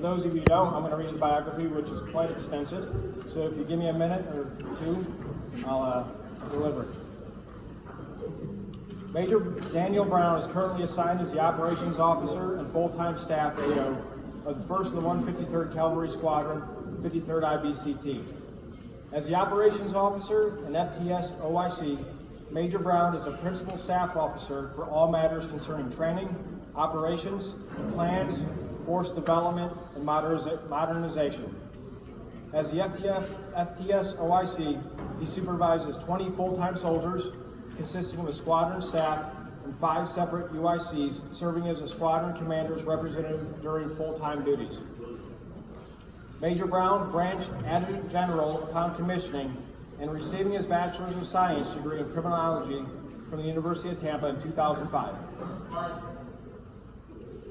those of you who don't, I'm going to read his biography, which is quite extensive. So if you give me a minute or two, I'll deliver it. Major Daniel Brown is currently assigned as the Operations Officer and full-time staff AO of the 1st of the 153rd Cavalry Squadron, 53rd IBCT. As the Operations Officer and FTS OIC, Major Brown is a Principal Staff Officer for all matters concerning training, operations, plans, force development, and modernization. As the FTS OIC, he supervises 20 full-time soldiers consisting of a squadron staff and 5 separate UICs, serving as a squadron commander's representative during full-time duties. Major Brown, Branch Adjutant General upon commissioning and receiving his Bachelor's of Science degree in Criminology from the University of Tampa in 2005.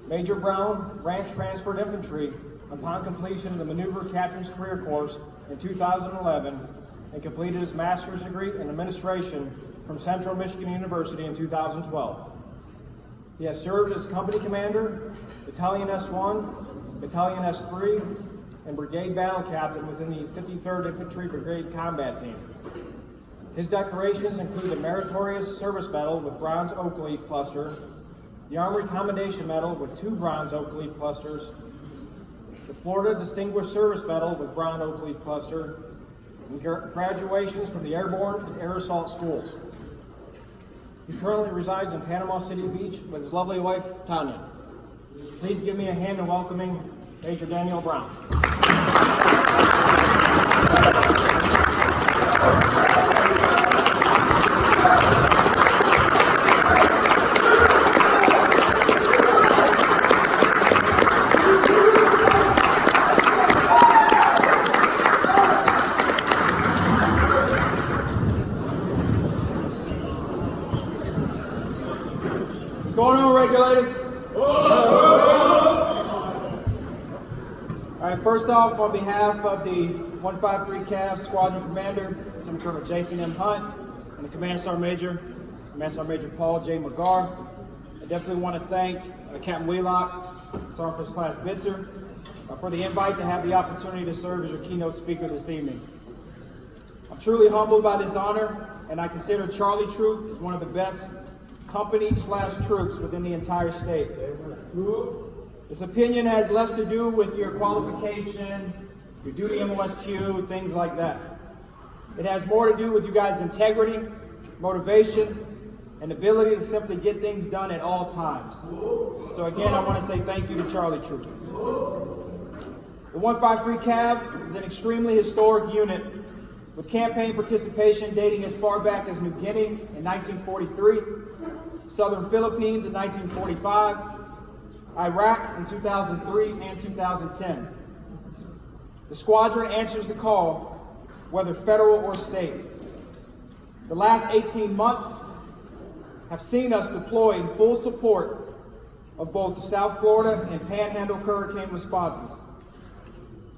Major Brown, Branch Transferred Infantry upon completion of the Maneuver Captain's Career Course in 2011 and completed his Master's degree in Administration from Central Michigan University in 2012. He has served as Company Commander, Battalion S1, Battalion S3, and Brigade Battle Captain within the 53rd Infantry Brigade Combat Team. His decorations include the Meritorious Service Medal with Bronze Oak Leaf Cluster, the Armory Commendation Medal with 2 Bronze Oak Leaf Clusters, the Florida Distinguished Service Medal with Bronze Oak Leaf Cluster, and graduations from the Airborne and Air Assault Schools. He currently resides in Panama City Beach with his lovely wife, Tanya. Please give me a hand in welcoming Major Daniel Brown. What's going on, Regulators? All right, first off, on behalf of the 153 CAV Squadron Commander, Lieutenant Colonel Jason M. Hunt, and the Command Sergeant Major Paul J. McGarr, I definitely want to thank Captain Wheelock, Sergeant First Class Bitzer, for the invite to have the opportunity to serve as your keynote speaker this evening. I'm truly humbled by this honor, and I consider Charlie Troop as one of the best companies/troops within the entire state. This opinion has less to do with your qualification, your duty MOSQ, things like that. It has more to do with you guys' integrity, motivation, and ability to simply get things done at all times. So again, I want to say thank you to Charlie Troop. The 153 CAV is an extremely historic unit with campaign participation dating as far back as New Guinea in 1943, Southern Philippines in 1945, Iraq in 2003 and 2010. The squadron answers the call, whether federal or state. The last 18 months have seen us deploy in full support of both South Florida and Panhandle hurricane responses.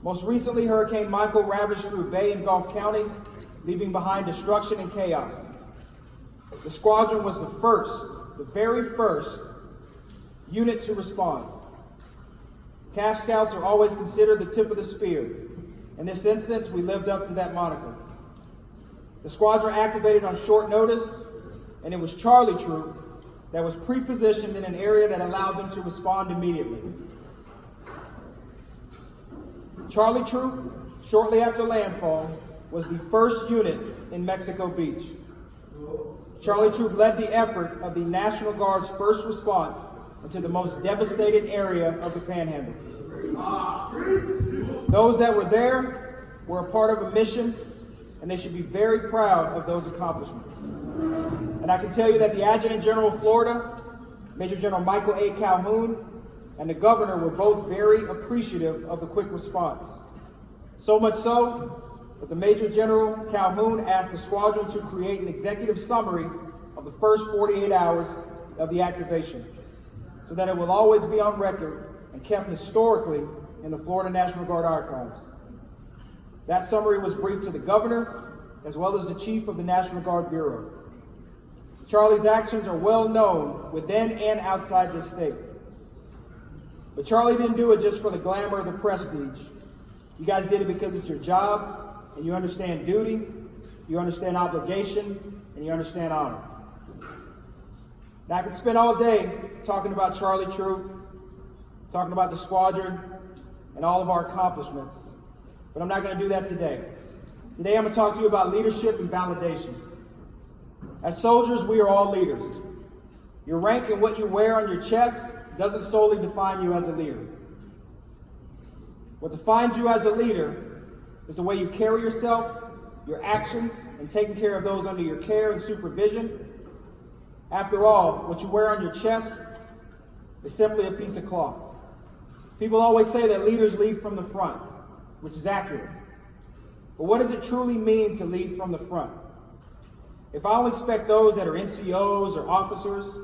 Most recently, Hurricane Michael ravaged through Bay and Gulf counties, leaving behind destruction and chaos. The squadron was the very first unit to respond. CAV Scouts are always considered the tip of the spear. In this instance, we lived up to that moniker. The squadron activated on short notice, and it was Charlie Troop that was pre-positioned in an area that allowed them to respond immediately. Charlie Troop, shortly after landfall, was the first unit in Mexico Beach. Charlie Troop led the effort of the National Guard's first response into the most devastated area of the Panhandle. Those that were there were a part of a mission, and they should be very proud of those accomplishments. And I can tell you that the Adjutant General of Florida, Major General Michael A. Calhoun, and the Governor were both very appreciative of the quick response. So much so that the Major General Calhoun asked the squadron to create an executive summary of the first 48 hours of the activation, so that it will always be on record and kept historically in the Florida National Guard archives. That summary was briefed to the Governor, as well as the Chief of the National Guard Bureau. Charlie's actions are well known within and outside this state. But Charlie didn't do it just for the glamour or the prestige. You guys did it because it's your job, and you understand duty, you understand obligation, and you understand honor. Now, I could spend all day talking about Charlie Troop, talking about the squadron, and all of our accomplishments, but I'm not going to do that today. Today, I'm going to talk to you about leadership and validation. As soldiers, we are all leaders. Your rank and what you wear on your chest doesn't solely define you as a leader. What defines you as a leader is the way you carry yourself, your actions, and taking care of those under your care and supervision. After all, what you wear on your chest is simply a piece of cloth. People always say that leaders lead from the front, which is accurate. But what does it truly mean to lead from the front? If I only expect those that are NCOs or officers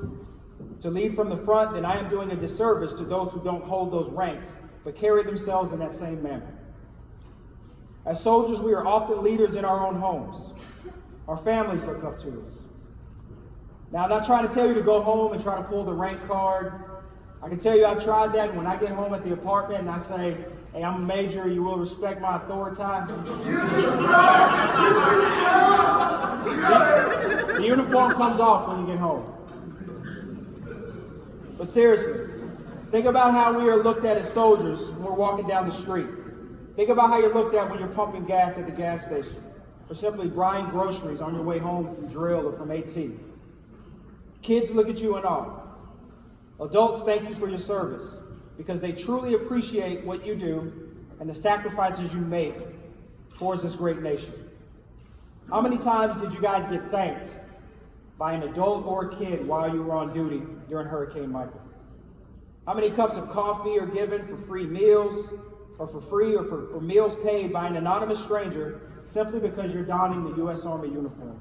to lead from the front, then I am doing a disservice to those who don't hold those ranks, but carry themselves in that same manner. As soldiers, we are often leaders in our own homes. Our families look up to us. Now, I'm not trying to tell you to go home and try to pull the rank card. I can tell you I've tried that. When I get home at the apartment and I say, hey, I'm a major, you will respect my authority. The uniform comes off when you get home. But seriously, think about how we are looked at as soldiers when we're walking down the street. Think about how you're looked at when you're pumping gas at the gas station, or simply buying groceries on your way home from drill or from AT. Kids look at you in awe. Adults thank you for your service because they truly appreciate what you do and the sacrifices you make towards this great nation. How many times did you guys get thanked by an adult or a kid while you were on duty during Hurricane Michael? How many cups of coffee are given for free meals, or for free or meals paid by an anonymous stranger simply because you're donning the U.S. Army uniform?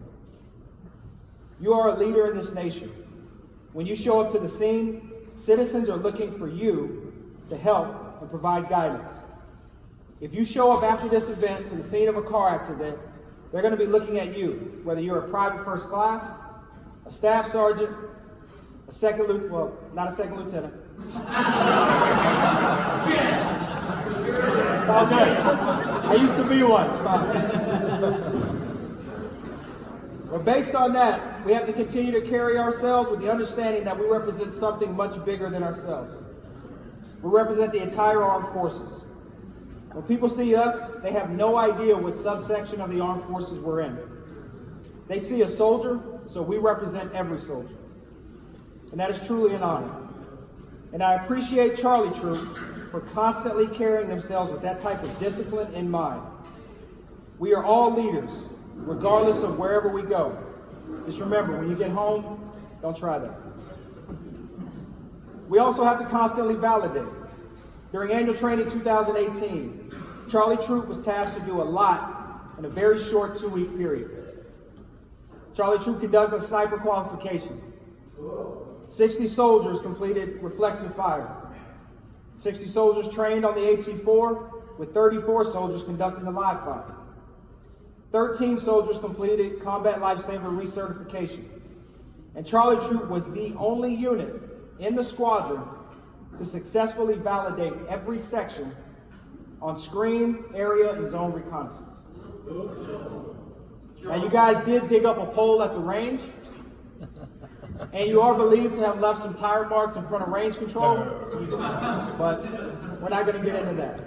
You are a leader in this nation. When you show up to the scene, citizens are looking for you to help and provide guidance. If you show up after this event to the scene of a car accident, they're going to be looking at you, whether you're a private first class, a staff sergeant, a second lieutenant, well, not a second lieutenant. It's all good. I used to be one. It's fine. Well, based on that, we have to continue to carry ourselves with the understanding that we represent something much bigger than ourselves. We represent the entire armed forces. When people see us, they have no idea what subsection of the armed forces we're in. They see a soldier, so we represent every soldier. And that is truly an honor. And I appreciate Charlie Troop for constantly carrying themselves with that type of discipline in mind. We are all leaders, regardless of wherever we go. Just remember, when you get home, don't try that. We also have to constantly validate. During annual training 2018, Charlie Troop was tasked to do a lot in a very short 2-week period. Charlie Troop conducted a sniper qualification. 60 soldiers completed reflexive fire. 60 soldiers trained on the AT-4, with 34 soldiers conducting the live fire. 13 soldiers completed combat lifesaver recertification. And Charlie Troop was the only unit in the squadron to successfully validate every section on screen, area, and zone reconnaissance. Now, you guys did dig up a pole at the range, and you are believed to have left some tire marks in front of range control, but we're not going to get into that.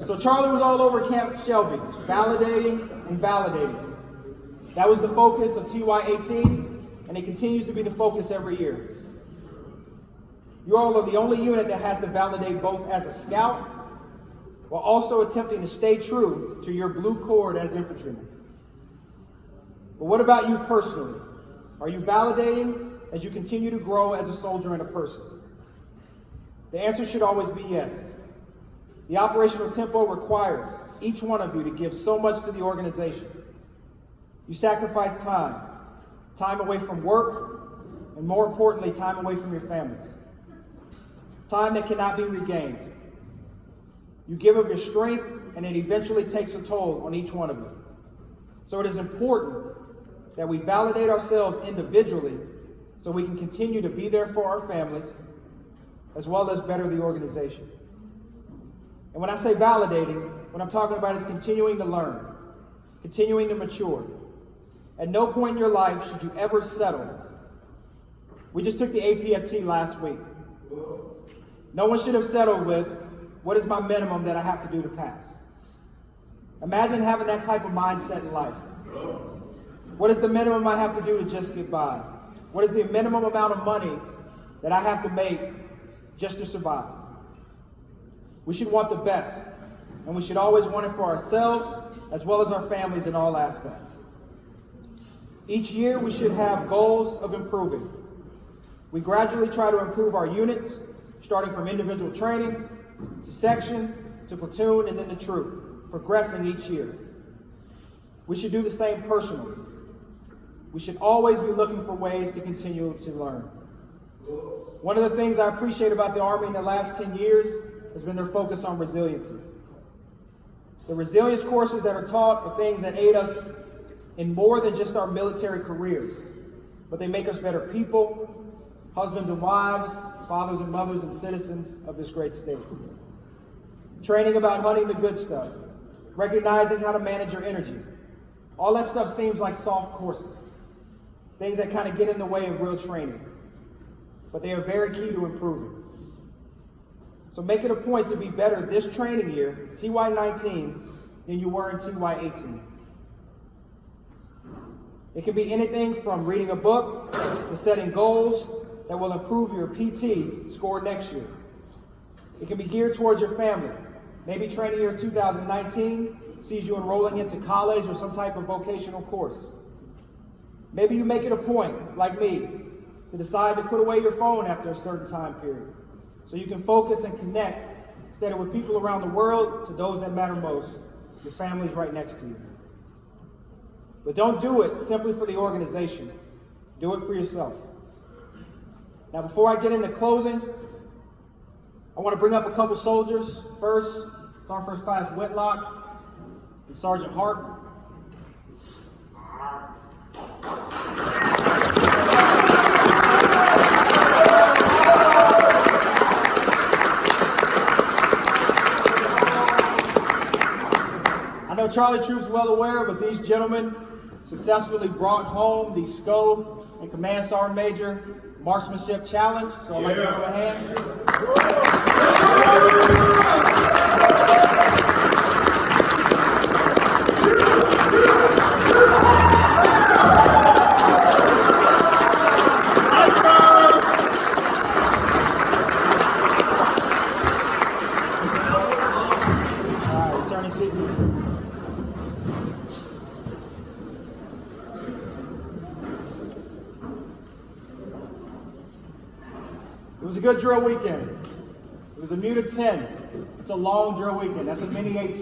So Charlie was all over Camp Shelby, validating and validating. That was the focus of TY18, and it continues to be the focus every year. You all are the only unit that has to validate both as a scout while also attempting to stay true to your blue cord as infantrymen. But what about you personally? Are you validating as you continue to grow as a soldier and a person? The answer should always be yes. The operational tempo requires each one of you to give so much to the organization. You sacrifice time away from work, and more importantly, time away from your families. Time that cannot be regained. You give of your strength, and it eventually takes a toll on each one of you. So it is important that we validate ourselves individually so we can continue to be there for our families as well as better the organization. And when I say validating, what I'm talking about is continuing to learn, continuing to mature. At no point in your life should you ever settle. We just took the APFT last week. No one should have settled with, what is my minimum that I have to do to pass? Imagine having that type of mindset in life. What is the minimum I have to do to just get by? What is the minimum amount of money that I have to make just to survive? We should want the best, and we should always want it for ourselves as well as our families in all aspects. Each year we should have goals of improving. We gradually try to improve our units, starting from individual training, to section, to platoon, and then to troop, progressing each year. We should do the same personally. We should always be looking for ways to continue to learn. One of the things I appreciate about the Army in the last 10 years has been their focus on resiliency. The resilience courses that are taught are things that aid us in more than just our military careers, but they make us better people, husbands and wives, fathers and mothers, and citizens of this great state. Training about hunting the good stuff, recognizing how to manage your energy. All that stuff seems like soft courses, things that kind of get in the way of real training, but they are very key to improving. So make it a point to be better this training year, TY19, than you were in TY18. It can be anything from reading a book to setting goals that will improve your PT score next year. It can be geared towards your family. Maybe training year 2019 sees you enrolling into college or some type of vocational course. Maybe you make it a point, like me, to decide to put away your phone after a certain time period, so you can focus and connect instead of with people around the world to those that matter most, your families right next to you. But don't do it simply for the organization. Do it for yourself. Now, before I get into closing, I want to bring up a couple soldiers. First, Sergeant First Class Whitlock and Sergeant Hart. I know Charlie Troop's well aware, but these gentlemen successfully brought home the SCO and Command Sergeant Major Marksmanship Challenge. So I'd like to give them a hand. All right, returning seat. It was a good drill weekend. It was a muted 10. It's a long drill weekend. That's a mini AT.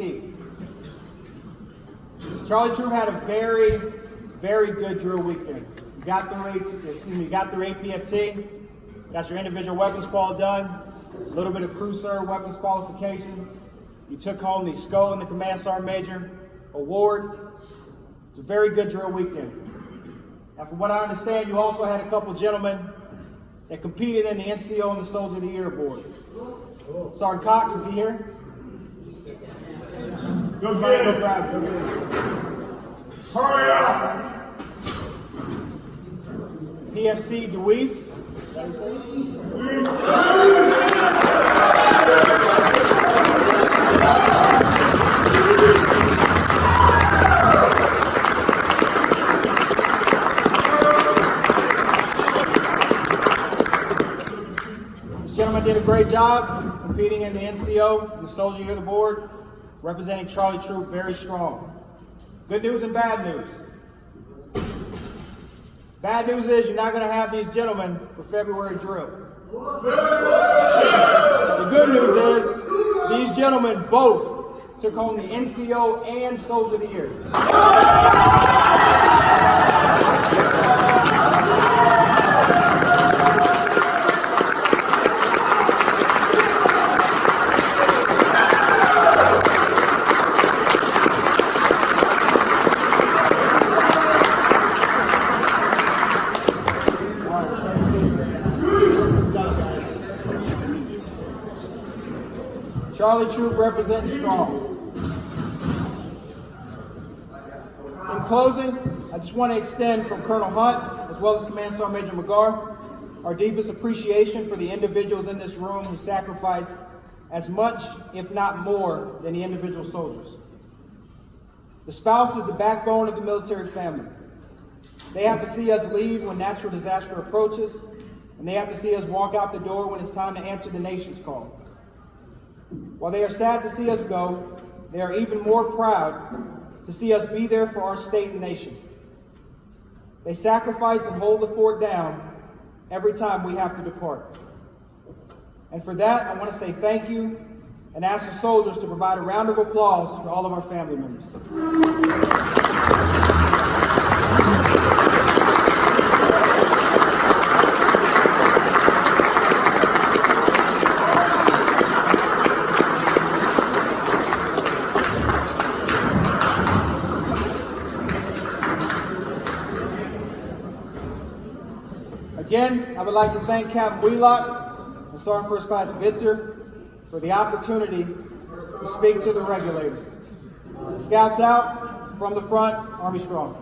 Charlie Troop had a very, very good drill weekend. You got through APFT, got your individual weapons qual done, a little bit of crew serve weapons qualification. You took home the SCO and the Command Sergeant Major award. It's a very good drill weekend. Now, from what I understand, you also had a couple gentlemen that competed in the NCO and the Soldier of the Year Award. Sergeant Cox, is he here? Go get him. Hurry up! PFC Deweese. Is that his name? This gentleman did a great job competing in the NCO and the Soldier of the Year Board, representing Charlie Troop very strong. Good news and bad news. Bad news is you're not going to have these gentlemen for February drill. The good news is these gentlemen both took home the NCO and Soldier of the Year. All right, Charlie Troop representing strong. In closing, I just want to extend from Colonel Hunt, as well as Command Sergeant Major McGarr, our deepest appreciation for the individuals in this room who sacrifice as much, if not more, than the individual soldiers. The spouse is the backbone of the military family. They have to see us leave when natural disaster approaches, and they have to see us walk out the door when it's time to answer the nation's call. While they are sad to see us go, they are even more proud to see us be there for our state and nation. They sacrifice and hold the fort down every time we have to depart. And for that, I want to say thank you and ask the soldiers to provide a round of applause for all of our family members. Again, I would like to thank Captain Wheelock and Sergeant First Class Bitzer for the opportunity to speak to the regulators. Scouts out, from the front, Army strong.